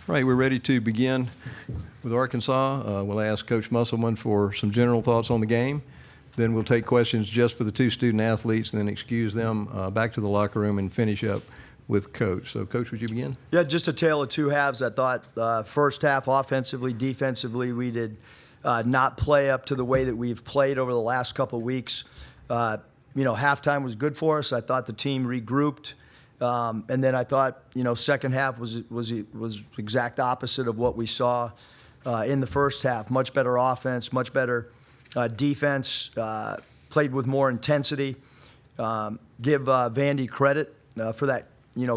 All right, we're ready to begin with Arkansas. We'll ask Coach Musselman for some general thoughts on the game. Then we'll take questions just for the two student athletes and then excuse them back to the locker room and finish up with Coach. So, Coach, would you begin? Yeah, just a tale of two halves. I thought first half offensively, defensively, we did not play up to the way that we've played over the last couple of weeks. Halftime was good for us. I thought the team regrouped. And then I thought, second half was exact opposite of what we saw in the first half. Much better offense, much better defense, played with more intensity. Give Vandy credit for that,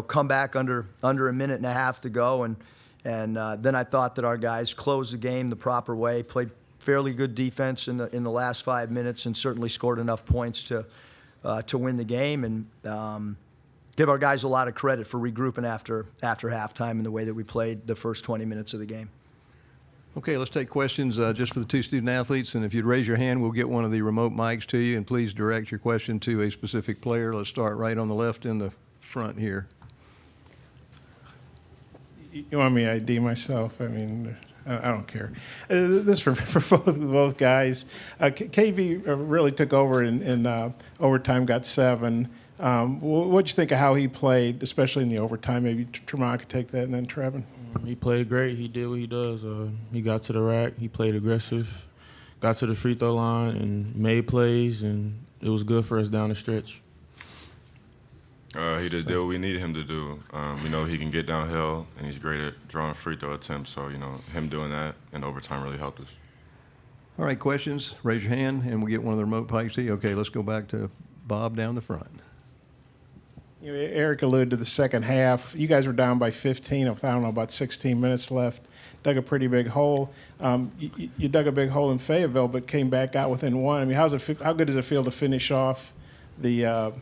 comeback under a minute and a half to go. And then I thought that our guys closed the game the proper way, played fairly good defense in the last 5 minutes, and certainly scored enough points to win the game. And give our guys a lot of credit for regrouping after halftime in the way that we played the first 20 minutes of the game. Okay, let's take questions just for the two student athletes. And if you'd raise your hand, we'll get one of the remote mics to you. And please direct your question to a specific player. Let's start right on the left in the front here. You want me to ID myself? I mean, I don't care. This for both guys. KV really took over in overtime, got 7. What'd you think of how he played, especially in the overtime? Maybe Tremont could take that, and then Trevin. He played great. He did what he does. He got to the rack. He played aggressive, got to the free throw line, and made plays, and it was good for us down the stretch. He just did what we needed him to do. He can get downhill, and he's great at drawing free throw attempts. So, him doing that in overtime really helped us. All right, questions? Raise your hand, and we'll get one of the remote mics to you. Okay, let's go back to Bob down the front. Eric alluded to the second half. You guys were down by 15 with, about 16 minutes left. Dug a pretty big hole. You dug a big hole in Fayetteville, but came back out within 1. I mean, how good does it feel to finish off the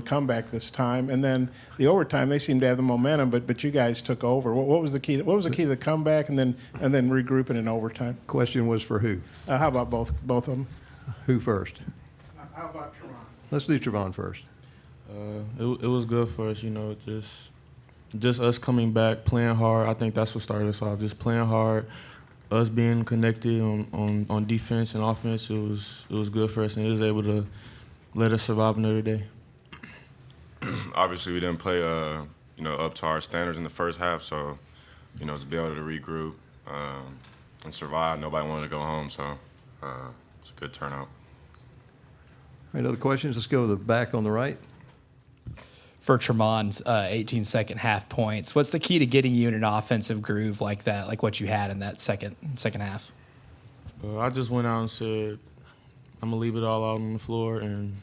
comeback this time? And then the overtime, they seemed to have the momentum, but you guys took over. What was the key? What was the key to the comeback and then regrouping in overtime? Question was for who? How about both of them? Who first? How about Tremont? Let's do Trevon first. It was good for us, just us coming back, playing hard. I think that's what started us off, just playing hard, us being connected on defense and offense. It was good for us, and it was able to let us survive another day. Obviously, we didn't play, up to our standards in the first half, so, to be able to regroup and survive, nobody wanted to go home, so it's a good turnout. All right, other questions? Let's go to the back on the right. For Tremont's 18 second half points, what's the key to getting you in an offensive groove like that, like what you had in that second half? I just went out and said, I'm going to leave it all out on the floor, and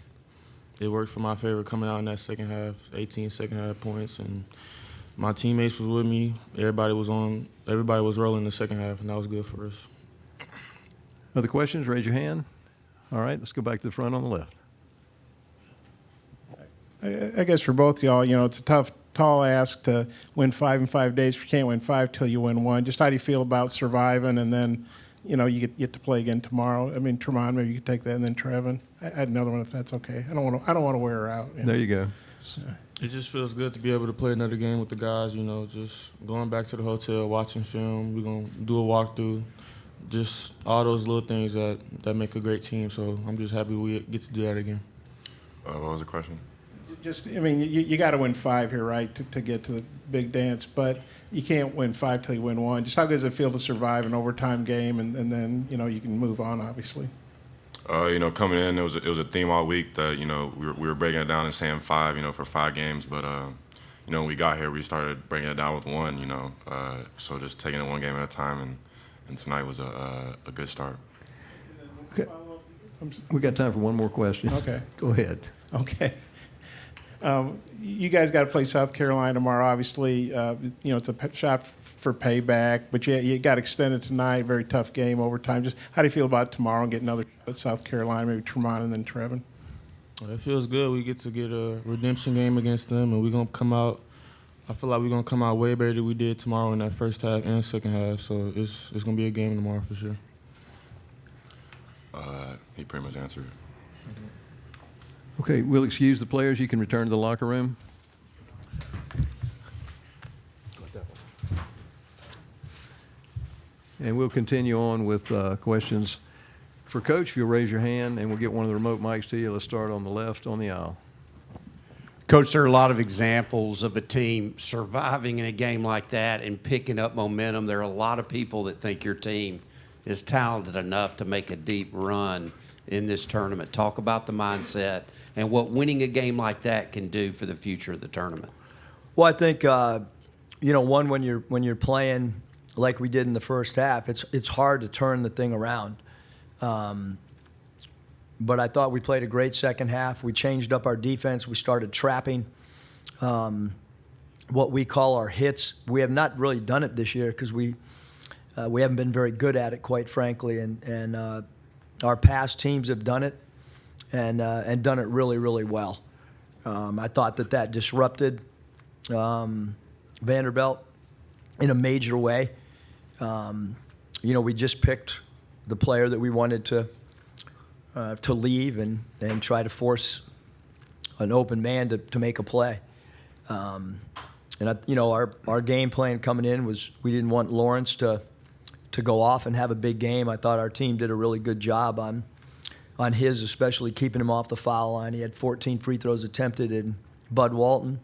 it worked for my favor coming out in that second half, 18 second half points, and my teammates was with me. Everybody was rolling the second half, and that was good for us. Other questions? Raise your hand. All right, let's go back to the front on the left. I guess for both of y'all, it's a tough, tall ask to win 5 in 5 days. If you can't win 5 till you win 1, just how do you feel about surviving and then, you get to play again tomorrow? I mean, Tremont, maybe you could take that, and then Trevin. I had another one if that's okay. I don't want to wear her out. There you go. So. It just feels good to be able to play another game with the guys. Just going back to the hotel, watching film. We're gonna do a walkthrough. Just all those little things that make a great team. So I'm just happy we get to do that again. What was the question? You got to win 5 here, right, to get to the big dance, but you can't win 5 till you win 1. Just how good does it feel to survive an overtime game and then, you can move on, obviously? Coming in, it was a theme all week that, we were breaking it down and saying 5, for 5 games, but, when we got here, we started breaking it down with 1, so just taking it 1 game at a time, and tonight was a good start. Okay. We got time for one more question. Okay. Go ahead. Okay. You guys got to play South Carolina tomorrow. Obviously, it's a shot for payback, but you got extended tonight. Very tough game, overtime. Just how do you feel about tomorrow and get another shot at South Carolina, maybe Tremont and then Trevin? It feels good. We get to get a redemption game against them, and we're going to come out. I feel like we're going to come out way better than we did tomorrow in that first half and second half. So it's going to be a game tomorrow for sure. He pretty much answered it. Okay, we'll excuse the players. You can return to the locker room. And we'll continue on with questions for Coach. If you'll raise your hand, and we'll get one of the remote mics to you. Let's start on the left on the aisle. Coach, there are a lot of examples of a team surviving in a game like that and picking up momentum. There are a lot of people that think your team is talented enough to make a deep run in this tournament. Talk about the mindset and what winning a game like that can do for the future of the tournament. Well, I think one, when you're playing like we did in the first half, it's hard to turn the thing around. But I thought we played a great second half. We changed up our defense. We started trapping what we call our hits. We have not really done it this year because we haven't been very good at it, quite frankly. And our past teams have done it and done it really, really well. I thought that disrupted Vanderbilt in a major way. We just picked the player that we wanted to leave and try to force an open man to make a play. Our game plan coming in was we didn't want Lawrence to go off and have a big game. I thought our team did a really good job on his, especially keeping him off the foul line. He had 14 free throws attempted in Bud Walton.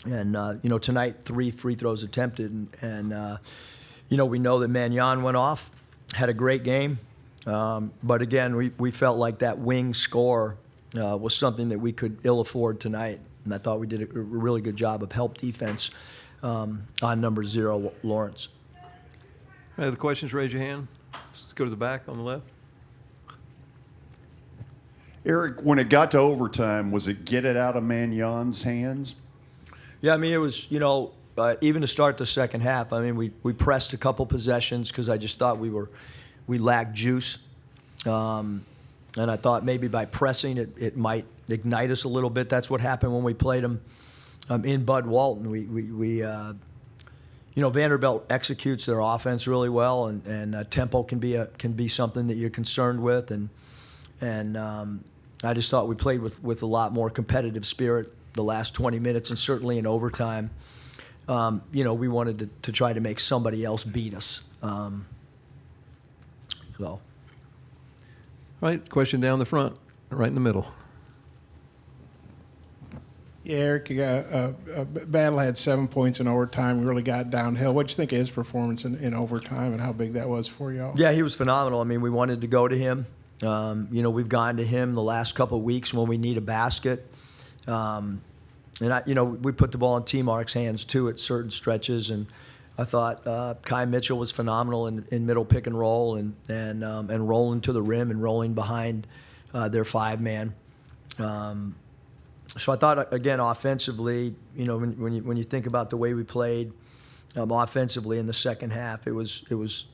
And, tonight 3 free throws attempted. And we know that Mannion went off, had a great game. But again, we felt like that wing score was something that we could ill afford tonight. And I thought we did a really good job of help defense on number 0, Lawrence. Any other questions? Raise your hand. Let's go to the back on the left. Eric, when it got to overtime, was it get it out of Magnon's hands? Yeah, I mean, it was, even to start the second half, I mean, we pressed a couple possessions because I just thought we lacked juice. And I thought maybe by pressing it might ignite us a little bit. That's what happened when we played them in Bud Walton. Vanderbilt executes their offense really well, and tempo can be something that you're concerned with. And I just thought we played with a lot more competitive spirit the last 20 minutes, and certainly in overtime. We wanted to try to make somebody else beat us. So. Right, question down the front, right in the middle. Yeah, Eric, you got, Battle had 7 points in overtime, really got downhill. What do you think of his performance in overtime and how big that was for y'all? Yeah, he was phenomenal. I mean, we wanted to go to him. We've gone to him the last couple of weeks when we need a basket. We put the ball in T. Mark's hands, too, at certain stretches. And I thought Kai Mitchell was phenomenal in middle pick and roll and rolling to the rim and rolling behind their 5-man. So I thought, again, offensively, when you think about the way we played offensively in the second half, it was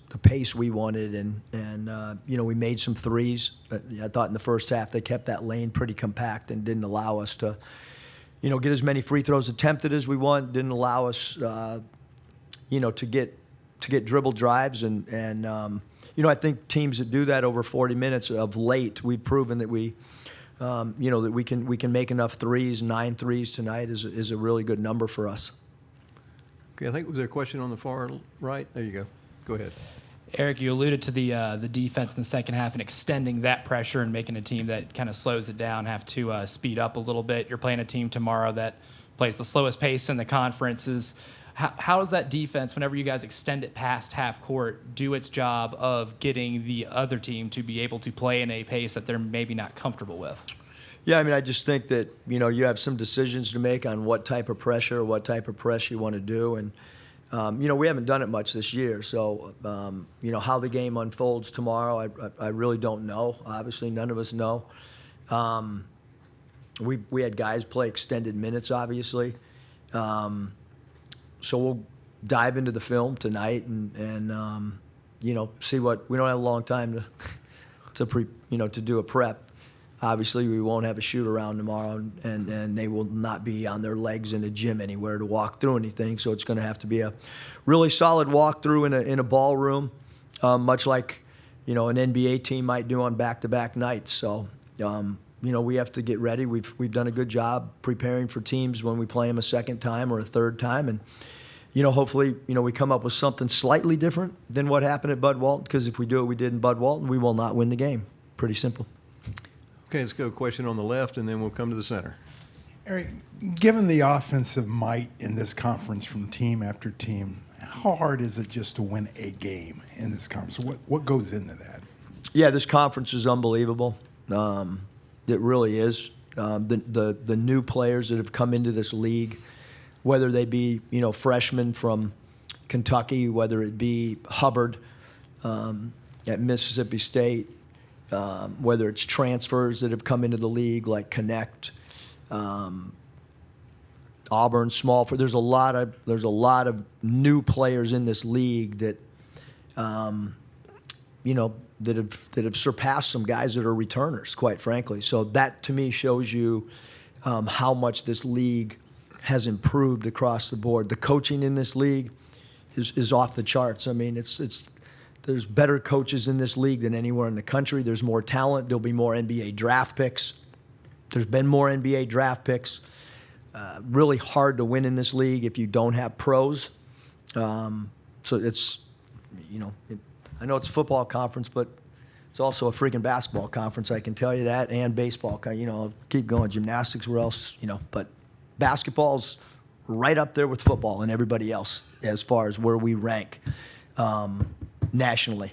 the pace we wanted, and we made some threes. I thought in the first half they kept that lane pretty compact and didn't allow us to, get as many free throws attempted as we want. Didn't allow us, to get dribble drives, and I think teams that do that over 40 minutes of late, we've proven that that we can make enough threes. 9 threes tonight is a really good number for us. Okay, I think was there a question on the far right? There you go. Go ahead. Eric, you alluded to the defense in the second half and extending that pressure and making a team that kind of slows it down have to speed up a little bit. You're playing a team tomorrow that plays the slowest pace in the conferences. How does that defense, whenever you guys extend it past half court, do its job of getting the other team to be able to play in a pace that they're maybe not comfortable with? Yeah, I mean, I just think that, you have some decisions to make on what type of pressure, what type of press you want to do. And, we haven't done it much this year. So, how the game unfolds tomorrow, I really don't know. Obviously, none of us know. We had guys play extended minutes, obviously. So we'll dive into the film tonight and see what – we don't have a long time to do a prep. Obviously, we won't have a shoot-around tomorrow, and they will not be on their legs in a gym anywhere to walk through anything. So it's going to have to be a really solid walkthrough in a ballroom, much like, an NBA team might do on back-to-back nights. So, we have to get ready. We've done a good job preparing for teams when we play them a second time or a third time. And, hopefully, we come up with something slightly different than what happened at Bud Walton, because if we do what we did in Bud Walton, we will not win the game. Pretty simple. Okay, let's go a question on the left, and then we'll come to the center. Eric, given the offensive might in this conference from team after team, how hard is it just to win a game in this conference? What goes into that? Yeah, this conference is unbelievable. It really is. The new players that have come into this league, whether they be freshmen from Kentucky, whether it be Hubbard at Mississippi State, whether it's transfers that have come into the league like Connect, Auburn, Smallford. There's a lot of new players in this league that that have surpassed some guys that are returners, quite frankly. So that to me shows you how much this league has improved across the board. The coaching in this league is off the charts. I mean, there's better coaches in this league than anywhere in the country. There's more talent. There'll be more NBA draft picks. There's been more NBA draft picks. Really hard to win in this league if you don't have pros. So it's, I know it's a football conference, but it's also a freaking basketball conference, I can tell you that, and baseball. Keep going. Gymnastics, where else, but basketball's right up there with football and everybody else as far as where we rank nationally.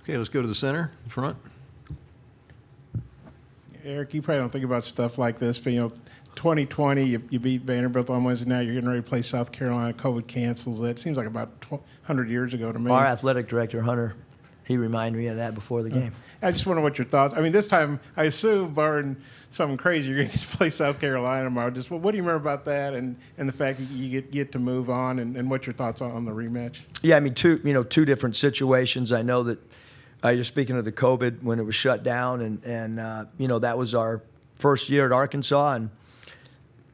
Okay, let's go to the center, in front. Eric, you probably don't think about stuff like this, but 2020, you beat Vanderbilt on Wednesday night. You're getting ready to play South Carolina. COVID cancels it. Seems like about 100 years ago to me. Our athletic director, Hunter, he reminded me of that before the game. I just wonder what your thoughts. I mean, this time, I assume, barring something crazy, you're going to get to play South Carolina tomorrow. Just what do you remember about that, and the fact that you get to move on, and what's your thoughts on the rematch? Yeah, I mean, two different situations. I know that you're speaking of the COVID when it was shut down, and that was our first year at Arkansas, and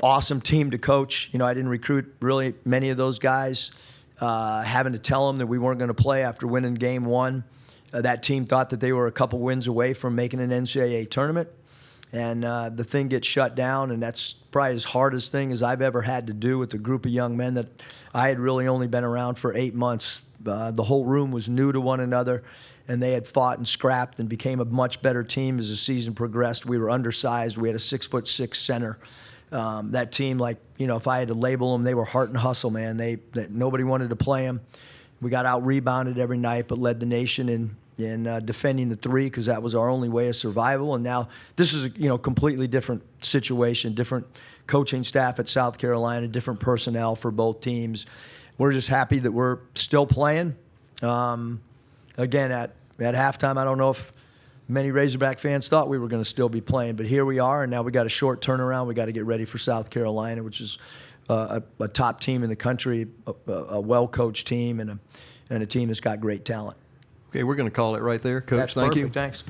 awesome team to coach. I didn't recruit really many of those guys, having to tell them that we weren't going to play after winning game one. That team thought that they were a couple wins away from making an NCAA tournament, and the thing gets shut down, and that's probably as hardest thing as I've ever had to do with a group of young men that I had really only been around for 8 months. The whole room was new to one another, and they had fought and scrapped and became a much better team as the season progressed. We were undersized. We had a 6'6" center. That team, if I had to label them, they were heart and hustle, man. That nobody wanted to play them. We got out rebounded every night, but led the nation in defending the three, because that was our only way of survival. And now this is a completely different situation, different coaching staff at South Carolina, different personnel for both teams. We're just happy that we're still playing. Again, at halftime, I don't know if many Razorback fans thought we were going to still be playing, but here we are, and now we got a short turnaround. We got to get ready for South Carolina, which is a top team in the country, a well-coached team, and a team that's got great talent. Okay, we're going to call it right there. Coach, That's thank perfect. you. Thanks.